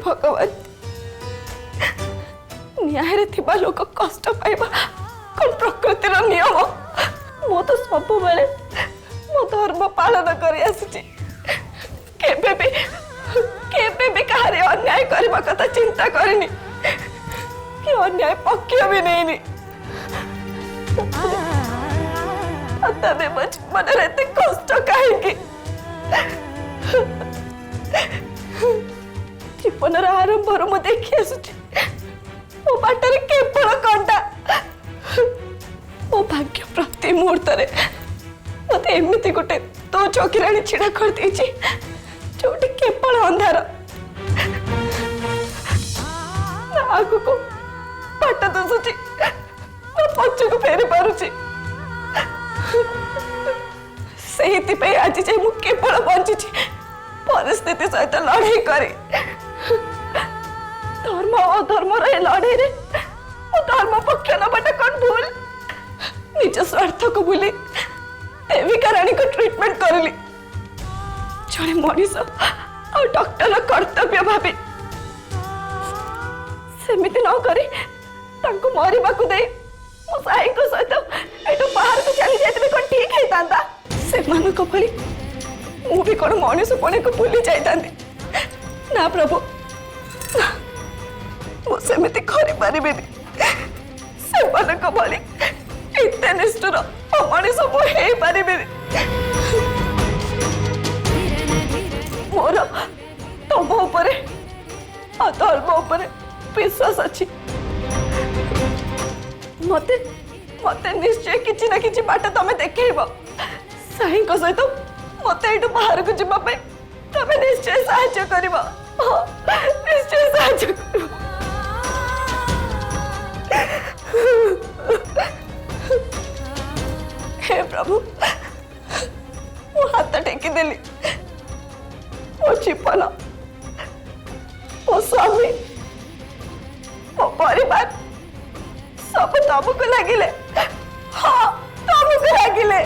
भगवान न्याय थिबा लोक कष्ट पाइबा कौन प्रकृतिर नियम मो तो सब बेले मो धर्म पालन करी आसी केबे भी कहारे अन्याय करबा कथा चिंता करनी कि अन्याय पक्ष भी नहीं तबे मुझ मन रहते कष्ट कहीं जीवन आरंभ मु देखी आसुची मो बाटर केवल कंटा मो भाग्य प्रति मुहूर्त मत एमती गोटे तो चौकीराणी छिड़ा कर जो केवल अंधार आग को पाट दुसुची पछक फेरी पारुची से आज जाए मु केवल बंची परिस्थिति सहित लड़ाई करी धर्म अधर्म लड़ाई रे धर्म पक्ष नबाटा कौन भूल निज स्वार्थ को भूली देविका रानी को ट्रीटमेंट करली जड़े मनीष और डॉक्टर कर्तव्य भावी सेमिति न करी तांको मरिबा को दे मो साई को सहित एटो बाहर को चली जाते कौन ठीक है तांता से मानो को भली मु भी कौन मनीष पणे को भूली जाइतांती ना प्रभु मु सेमिति करि परिबेनी से मानो को भली इतने निष्ठुर मनीष मु हे परिबेनी मोर तुम उपरे धर्म उपरे विश्वास अच्छी मते मते निश्चय किछि ना किछि बाट तमे देखैबो साई को सहित मते एटु बाहर को जिबा पे तमे निश्चय सहायता करिबो निश्चय सहायता करिबो हे प्रभु मो हाथ टेकी देली मो जीवन मो स्वामी मो परिवार सब तुमको लगिले हाँ तुमको लगिले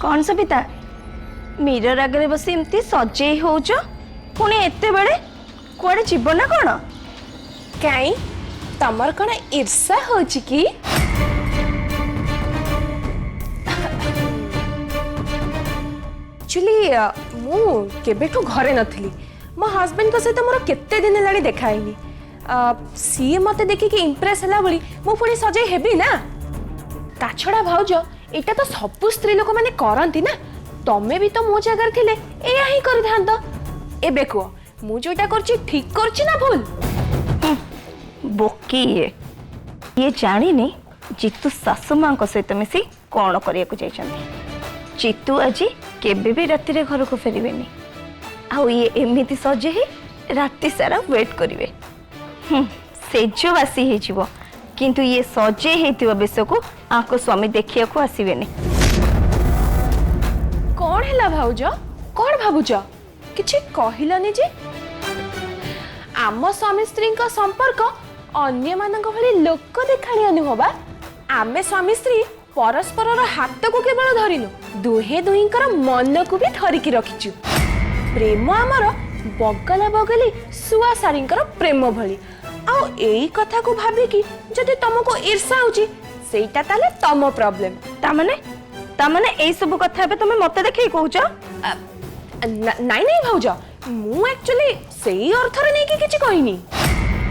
कौन सबिता मिरर आगे बस एमती सजे हो पुणी एते बड़े कुआडे जीव ना कौन कहीं तमर कौन ईर्षा हो कि एक्चुअली मु केबेठू घरे नथली मो हस्बैंड को सहित मोर केते दिन लाड़ी देखाइनी सी मते देखि कि इंप्रेस हला बली मु पुणी सजे हेबी ना ता छड़ा भाउज एटा तो सब स्त्री लोक माने करंती ना तमे भी तो मो जगह थिले एया ही कर थांत एबे को मु जोटा करछि ठीक करछि ना भूल बोकी ये जानिनी जितु सासु मां को सहित मिसी कौन करिया को जाइछन्ती चितु आज केबे भी राति रे घर को फेरिबेनी आउ ये एमिति सजे ही राति सारा वेट करिवे सेजो वासी हे जीवो किंतु ये सजे हेतिबा बेस को आको स्वामी देखिया को आसीबेनी कौन हैला भाउज कौन भाबुज किछि कहिलानी जे आम स्वामी स्त्री का संपर्क अन्य मानक भली लोक देखाणिया नुहबा आमे स्वामी स्त्री परस्पर हाथ को केवल धरिनु दुहे दुहींकर मन को भी धरिकी रखिचु प्रेम आमर बगला बगली सुआ सारींकर प्रेम भली आउ एई कथा को भाबी कि जदि तुमको ईर्षा होची सेटा ताले तम प्रॉब्लम तामने एई सब कथा बे तुमे मते देखै कहउछ नाई नाई भाउज मु एक्चुअली सेई अर्थ रे नै कि किछि कहिनी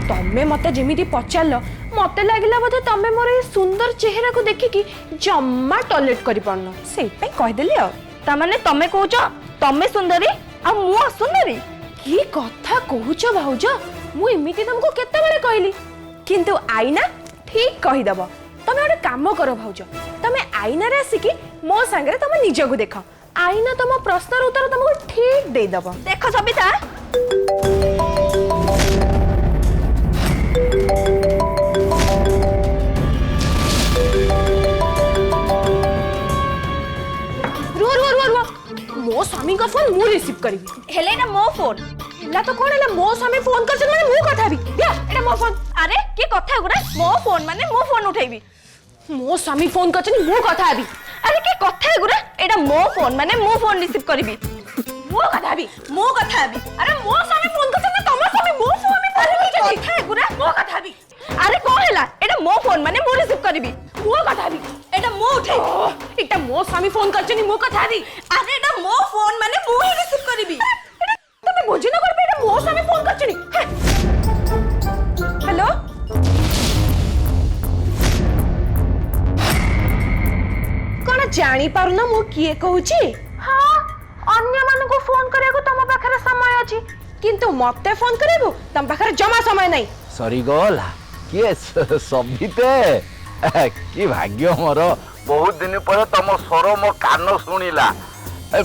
तमे मते जेमिति पचारलो मते लागिला बोधे तमे मोर ए सुंदर चेहरा को देखि कि जम्मा टॉयलेट करि पड़नो सेई पे कह देली आ तामने तमे कहउछ तमे सुंदरी आ मु असुंदरी की कथा कहउछ भाउज मु एमिति तुमको केते बेले कहली किंतु आईना ठीक कहि दबो तमे ओडे काम करो भाउज तमे आईना रे आसी कि मो संगे तमे निज को देखो आईना तम प्रश्न उत्तर तुमको ठीक दे दबो देखो सबिता मो स्वामी का फोन मु रिसीव करी हेले ना मो फोन ହେଲା ତ कोण ହେଲା मो स्वामी फोन करछन माने मु कथा भी या एटा मो फोन अरे के कथा गुरा मो फोन माने मो फोन उठेबी मो स्वामी फोन करछन मु कथा भी अरे के कथा गुरा एटा मो फोन माने मो फोन रिसीव करबी मो कथा भी अरे मो स्वामी फोन करछन ना तमर स्वामी मो स्वामी फोन करछन कथा गुरा मो कथा भी अरे को हैला एटा मो फोन माने मो रिसीव करबी मो कथा भी एटा मो उठे एटा मो स्वामी फोन करछन मु कथा भी अरे एटा मो फोन माने मो ही रिसीव करबी तमे बुझी न करबे एटा मो स्वामी फोन करछन हेलो कोन जानी पारु ना मु किए कहूची हां अन्य मान को फोन करे को तम पाखरे समय अछि किंतु मते फोन करेबो तम पाखरे जमा समय नहीं सरी गला किए सबिते कि भाग्य मोर बहुत दिन पर तुम स्वर मो कान शुणिला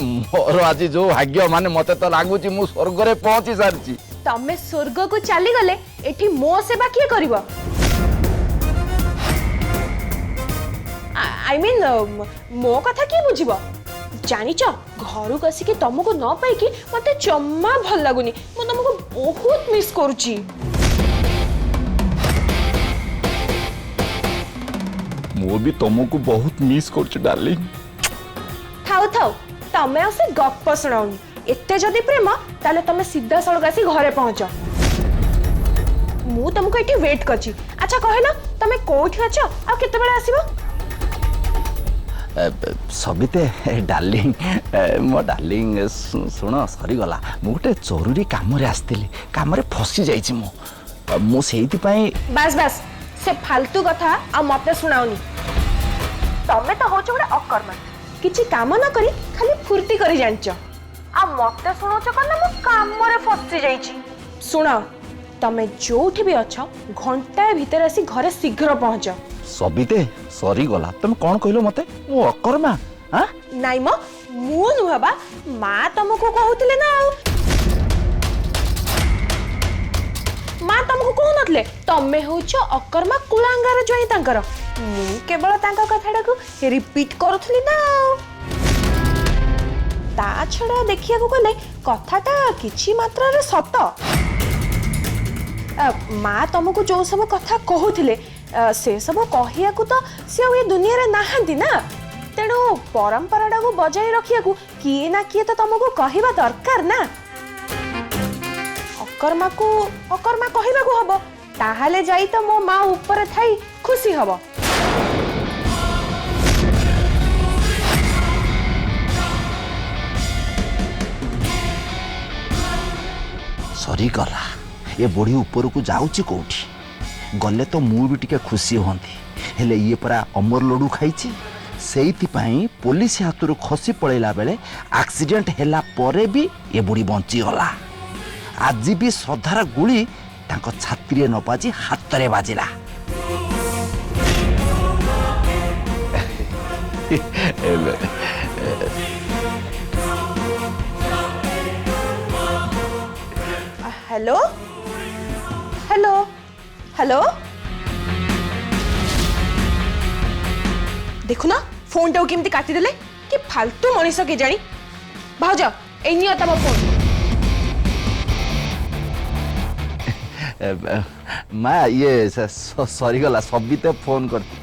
मोर आज जो भाग्य माने मते तो लागुची मु स्वर्ग रे पहुंची सारची तमे स्वर्ग को चली गले एठी मो सेवा किए करबो आई मीन मो कथा की बुझिबो जानिच घर को आसिक तुमको न पाई कि मते जम्मा भल लागुनी मु तुमको बहुत मिस करूची मो भी तुमको बहुत मिस करछु डार्लिंग थाउ थाउ तमे आसे गप्प सुनाउनी एते जदी प्रेम ताले तमे सीधा सड़क आसी घरे पहुंच मु तुमको एठी वेट करची अच्छा कहला तमे कोठी अछ आ केते बेला आसीबो सबिते डार्लिंग मो डार्लिंग सुन सरी गला मु गोटे जरूरी काम रे आस्तिली काम रे फसी जाईची मु सेहिति पई बस बस से फालतू कथा आ मते सुनाउनी तमे तो होछ गोटे अकर्मा किछि काम न करी खाली फुर्ती करी जानछ आ मते सुनोछ कने मु काम रे फसी जाईची सुन तमे जोठी भी अछ घंटा भीतर आसी घरे शीघ्र पहुंच सबिते सरी गला तुम कौन कहलो मते मु अकर्मा हां नाइ म मु नुहबा मां तुमको कहउतिले ना मां तुमको कहू नथले तमे होछ अकर्मा कुलांगार जोई तांकर मु केवल तांका कथाडा को रिपीट करथली ना ता छडा देखिया को गले कथाटा किछि मात्रा रे सत मां तुमको जो सब कथा कहउतिले से सब कहिया को तो से ये दुनिया रे नाहंती ना तेणु परंपराटा को बजाई रखिया को किए ना किए तो तुमको कहिबा दरकार ना अकर्मा कहिबा को हबो ताहाले जाई तो मो मां ऊपर थाई खुशी हबो सरी गला ये बुढ़ी ऊपर को जाऊची कोठी गले तो मु भी टिके खुशी होंती हेले ये परा अमर लडू खाइची सेइति पई पुलिस हाथरू खसी पळेला बेले एक्सीडेंट हैला परे भी ये बुढ़ी बंची गला आज भी श्रद्धार गुली तांको छाती रे न बाजी हाथ रे बाजिला हेलो हेलो हेलो देखु ना फोन टाउ केमती काटी देले कि फालतू मनीष के जानी भाउज एनी तम फोन माँ ये सरी गला सबिते फोन करती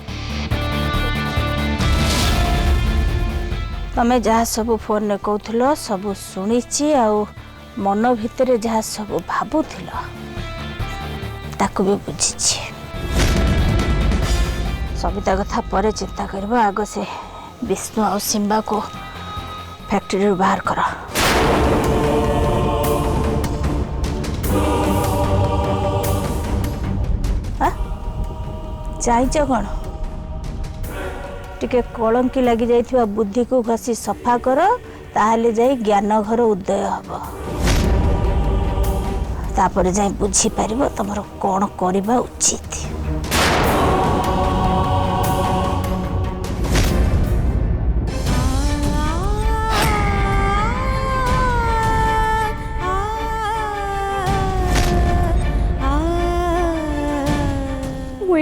तमे जहाँ सब फोन ने कहूल सब शुणी आउ मन भितर जहाँ सब भावुल ताकू भी बुझी सबिता कथा पर चिंता करबा आग से विष्णु और सिम्बा को फैक्ट्री बाहर कर चाहिच कौन टिके कलंकी लगी जाइथिबा बुद्धि को घसी सफा कर ताहले जाई ज्ञान घर उदय हब तापर जाई बुझी पारिबो तमरो कोन करबा उचित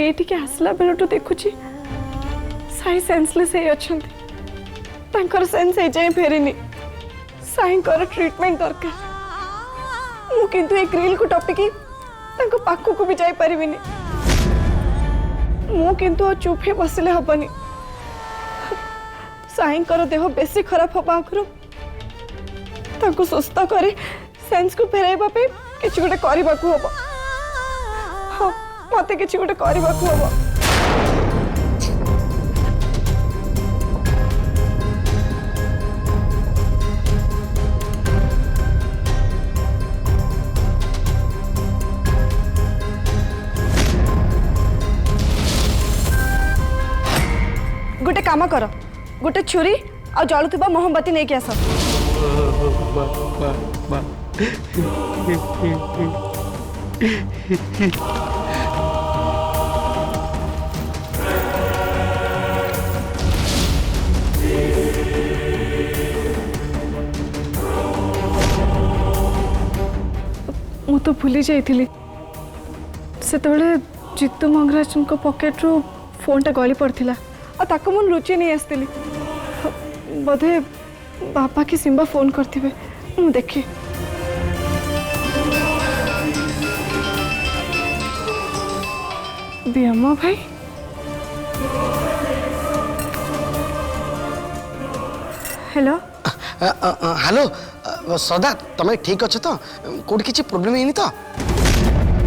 ये आसला बेल तो देखुची साई सेंसलेस सेंस जाए फेरनी साई ट्रीटमेंट दरकार किंतु ए ग्रिल को टपिकी तांको पाखु को भी जाई परिबिनी मु किंतु चुप हे बसिले हबनी साईं कर देह बेसी खराब हबा आखरु तांको सुस्थ करे सेंस को फेराइबा पे किछि गोटे करबा को हबो हां मते किछि गोटे करबा को हबो गोटे काम कर गोटे छुरी आ जलुवा मोमबत्ती नहीं आस मु तो भूली जाइली से जितु मंगराजन को पॉकेट रू फोन टा गली पड़ता ताको मन लुचि नहीं आसती बोधे बापा की सिम्बा फोन करते मु देखी बियम्मा भाई हेलो हेलो सदा तुम ठीक अच्छे तो कौट किसी प्रोब्लेम है तो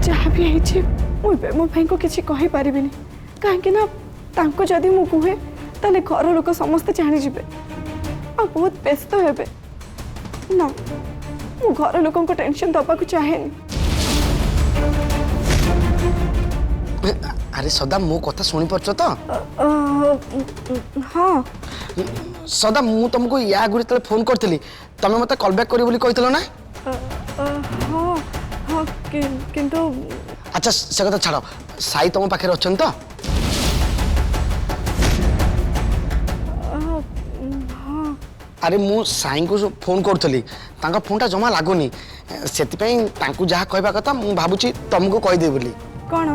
जहाँ भी है मो भाई को किसी कही पारिबिनी कहीं ना तांको जदि मु कुहे ताले घर लोक समस्ते जानी जिबे आ बहुत व्यस्त हेबे ना मु घर लोकन को टेंशन दबा को चाहेनी अरे सदा मो कथा सुनी परछ तो हाँ सदा मु तुमको या गुरी तले फोन करथली तमे मते कॉल बैक करी बोली कहितलो ना हाँ हाँ किंतु अच्छा से कथा छाड़ो साई तुम पाखे अछन तो अरे मु साई को फोन करथली तांका फोनटा जमा लागुनी सेति पई तांकु जहा कहबा कथा मु भाबुची तुमको कहि दे बोली कौन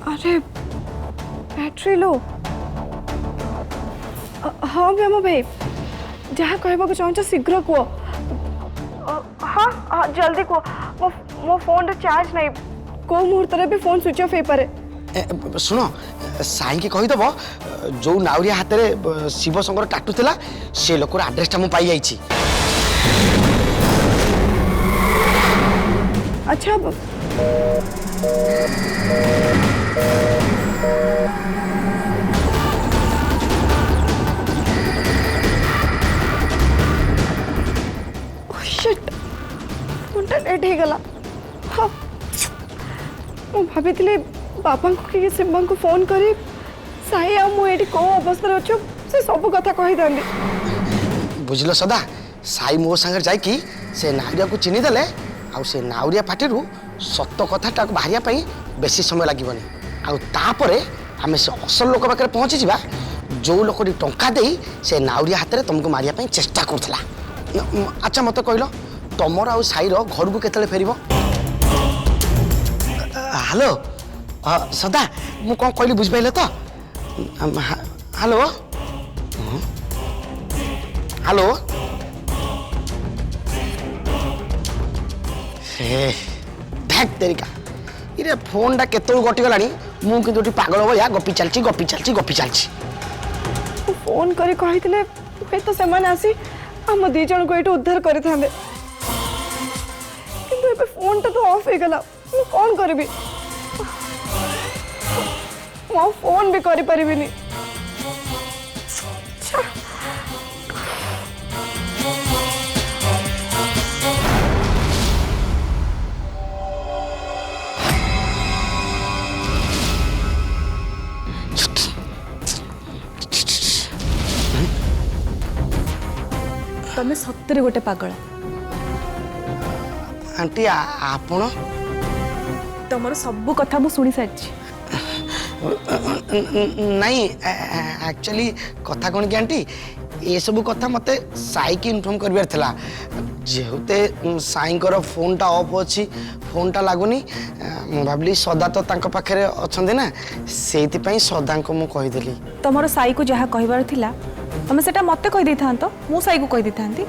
अरे बैटरी लो हाँ ब्याम भाई जहाँ कहबा चाहूँ शीघ्र कह हाँ हाँ जल्दी कह मो फोन चार्ज नहीं को मुहूर्त भी फोन स्विच ऑफ हो पारे सुनो साई के कहीदेव जो नाउरिया हाथ में शिव शंकर टाटू थिला से लोकर आड्रेसटा मु पाई जाइछि अच्छा शिट फोनटा लेट हो गला हाँ मु भाभी बापा को कि सिम्बा को फोन करी साई आ मु एठी को अवस्था अच्छो से सब कथा कहि दांदी बुझलो सदा साई मो संगे जाई कि से नाउरिया को चिन्ही देले आ से नाउरिया पाटिरु सत्य कथाटा बाहरिया पई बेसी समय लागबनी आ तापरे आमे से असल लोक पाखे पहुंची जिबा जो लोकटी टंका देई से नाउरिया हाथ में तुमको मारिया पई चेष्टा करथला अच्छा मत कहलो तमर आ साई रो घर को केतले फेरिबो हेलो सदा मु कौन कहली बुझ पाइले तो हेलो हेलो धैक तेरिका इरे फोन टा केतल गटी गलानी मु किंतु पागल भया गपी चलची फोन करी कहितले हे तो सेमान आसी हम दी जन को एटू उद्धार करि थांदे किंतु एबे फोन टा तो ऑफ हो गला मु कोन करबी मो फोन भी करि परिबिनी तमे सत्तरे गोटे पागल आंटी आपण तमर सब कथा मु सुनी सारी नहीं एक्चुअली कथा कौन कि आंटी ये सब कथा मते साई की इन्फॉर्म करबार थिला जेहुते साईंकर फोनटा ऑफ अच्छी फोनटा लागुनी मु भाबली सदा तो तांको पाखरे अछंदे ना सेति पई सदा को मु कहि देली तमर साई को जहा कहबार थिला तुम सेटा मते कहि देथां तो मु साई को कहि देथांती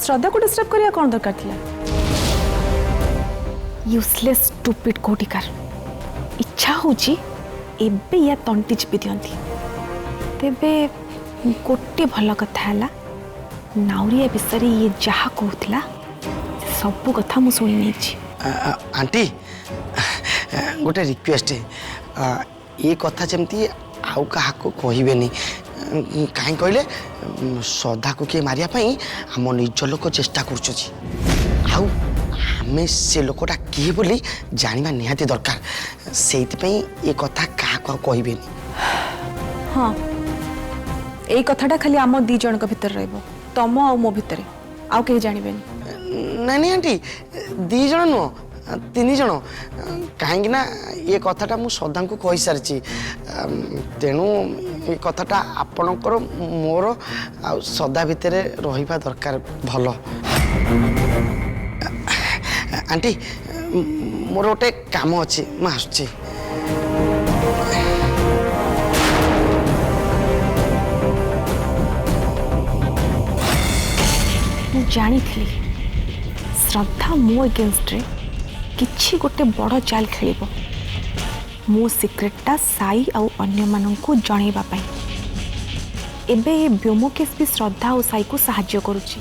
श्रद्धा को डिस्टर्ब करिया कोन दरकार थिला यूजलेस स्टूपिड कोटिकार इच्छा होची एबे या तंटी चिपी दियंती तेबे गोटे भल कथा है नाउरिया विषय ये जहाँ कहला सब कथा मु शुणी नहीं आंटी गोटे रिक्वेस्ट ये कथा जमती आउ क्या कहबेनि कहीं कहले श्रद्धा को किए मारिया आम निज लोक चेष्टा करें से लोकटा किए बोली जाना निहाती दरकार से ये कथा क्या कहबेनि हाँ यही कथाटा खाली आम दी जन भितर रहिबो तम आ मो भितर आउ कहीं जानबेनी नहीं नहीं आंटी दी जन नुह 3 जन कहीं ना ये कथाटा मु श्रद्धा को कही सारी तेणु ये कथाटा आपणकर मोर आ श्रद्धा भितर रहिबा दरकार भल आंटी मोर गोटे काम अच्छी मैं आसुची जानी थी श्रद्धा मो अगेंस्ट रे किछि गोटे बड़ चाल खेलिबो मो सिक्रेटटा साई आउ अन्य माननकु जणैबा पई एबे ए व्योमकेश भी श्रद्धा और साई को सहाय्य करुछि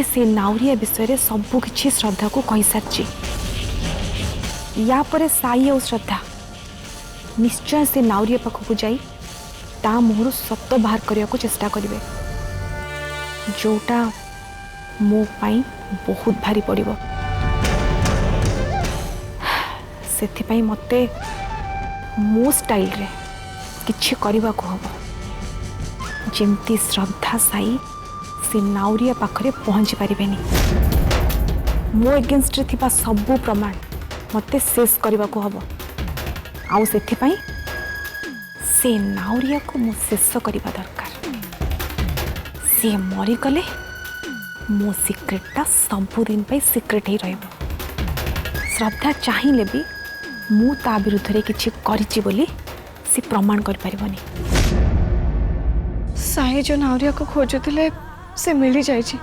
से नाउरिया विषय रे सब किछि श्रद्धा को कहि सारछि या परे साई और श्रद्धा निश्चय से नाउरिया पाखकु जाई ता मोहरु सत्य बाहर करिया को चेष्टा करिवे जोटा मो पाई बहुत भारी पड़िबो सेथिपाई मते मो स्टाइल रे किछि करिबा को हबो जेमती श्रद्धा साई से नाउरिया पाखरे पहुंची पारिबेनी मो अगेंस्ट रे थिबा सब प्रमाण मते शेष करिबा को हबो आउ सेथिपाई से नाउरिया को मो शेष करिबा दरकार सी मरी गले मो सिक्रेटटा सबुदिन पे सिक्रेट ही रहिबो श्रद्धा चाहिए भी मु ता विरुद्ध रे किछि करिछि बोली सी प्रमाण कर परिबनी साई जो नाउरिया को खोजुले से मिली जाइछि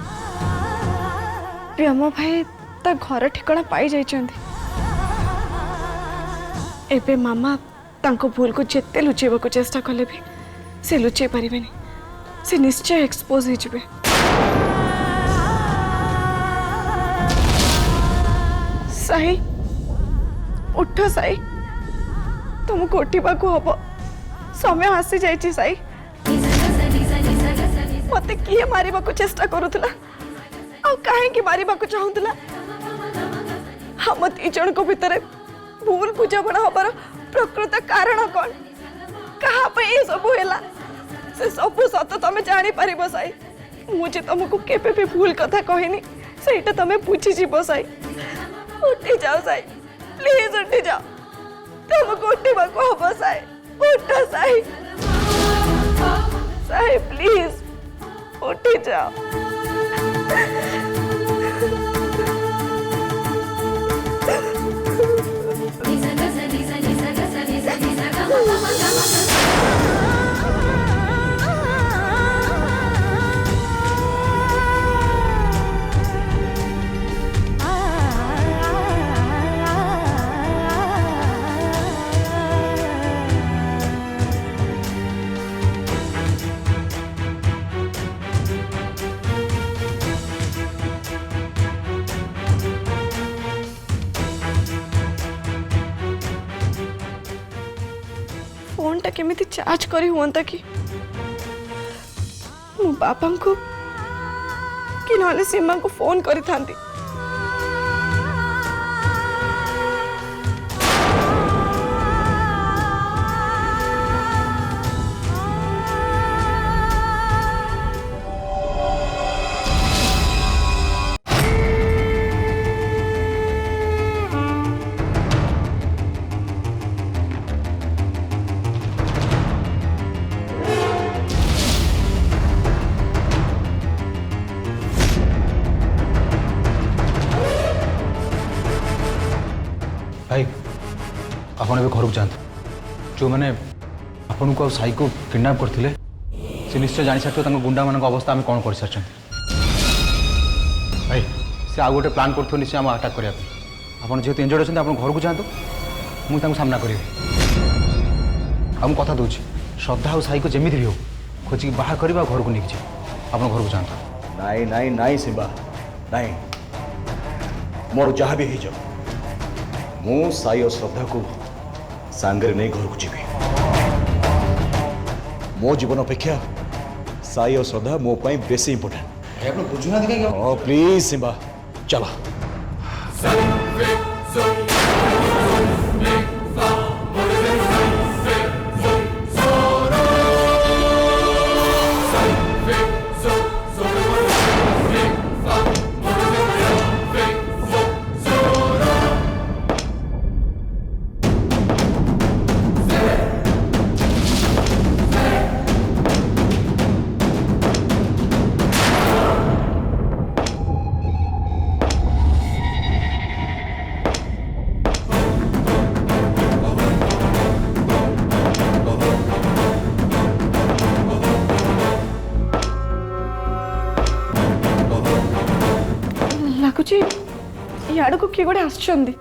व्योम भाई ता घर ठिकाना पाई जाइछन्ती एबे मामा तांको भूल को जेते लुचेबा को चेष्टा कले भी से लुचे पारिबेनी से निश्चय एक्सपोज हो जाए साई उठ साई तुमको उठा को हम समय आसी जाइए साई मत किए मारिबा को चेष्टा करूला आ कहीं मारिबा को चाहूला हम 3 जन को भितर भूल बुझापड़ा हबार प्रकृत कारण कौन कहा ये सब है से सब सत तुम जानी पार साई मुझे तुमको केबे भी भूल कथा कहनी सेटा तुम बुझी जीव साई उठी जाओ साई प्लीज उठी जाओ तुमको उठा को हम साई उठ साई साई प्लीज उठी जाओ फोन टा केमिति चार्ज करी हुआ कि मो बापा को कि नले सीमा को फोन करी थांती भाई आपड़ घर को जातु जो मैंने आपन को साई को किडनैप करते से निश्चय जानी सारी गुंडा मान अवस्था आम कौन कर सारी भाई से आउ गोटे प्लां कर निश्चय आम अटाक करने आप जेहतु इंजर्ड अच्छे आप घर को जातु मुझे सामना करी कथा दूँ श्रद्धा और साई को जमी भी हो खोजिक बाहर करवा घर को लेकिन आप घर को जातु नाई नाई नाई सिंबा नाई मोर जहाँ भी हो मु साई और श्रद्धा को सांगरे नहीं घर को जीवी मो जीवन अपेक्षा साई और श्रद्धा मो पाई बेसी इंपोर्टेंट बुझुना प्लीज सिंबा चला ଲାଗୁଛି ଇଆଡ଼କୁ କିଏ ଗୋଟେ ଆସିଛନ୍ତି।